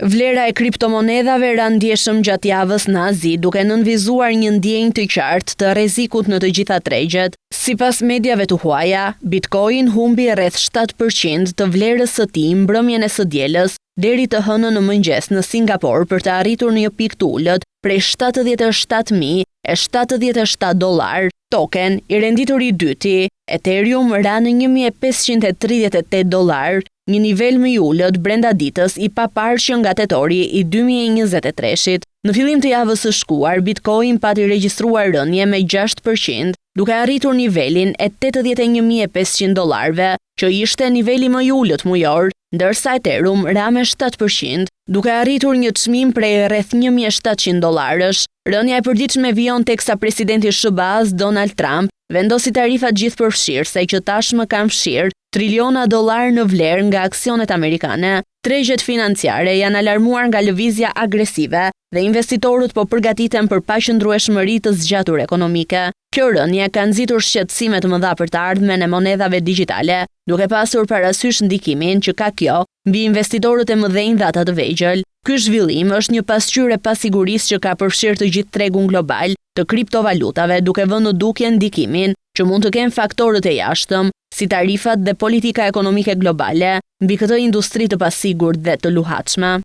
Vlera e kriptomonedhave ra ndjeshëm gjatë javës në Azi, duke nënvizuar një ndjenjë të qartë të rrezikut në të gjitha tregjet. Sipas mediave të huaja, Bitcoin humbi rreth 7% të vlerës së tij mbrëmjen e së dielës deri të hënën në mëngjes në Singapur për të arritur një pikë të ulët prej $77,077. Token i renditur i dyti, Ethereum ra në $1,538, një nivel më i ulët brenda ditës i paparshëm nga tetori i 2023-shit. Në fillim të javës së shkuar, Bitcoin pati regjistruar rënje me 6%, duke arritur nivelin e $81,500, që ishte niveli më i ulët mujor, ndërsa Ethereum ra me 7%, duke arritur një çmim prej rreth $1,700. Rënja e përditshme vijon teksa presidenti SBA-s Donald Trump vendosi tarifa gjithëpërfshirëse që tashmë kanë fshirë triliona dollar në vlerë nga aksionet amerikane. Tregjet financiare janë alarmuar nga lëvizja agresive dhe investitorët po përgatiten për paqëndrueshmëri të zgjatur ekonomike. Kjo rënje ka nxitur shqetësime të mëdha për të ardhmen e monedhave digjitale, duke pasur parasysh ndikimin që ka kjo mbi investitorët e mëdhenj dhe ata të vegjël. Ky zhvillim është një pasqyrë e pasigurisë që ka përfshirë të gjithë tregun global të kriptovalutave, duke vënë në dukje ndikimin që mund të kenë faktorët e jashtëm, si tarifat dhe politika ekonomike globale, mbi këtë industri të pasigurt dhe të luhatshme.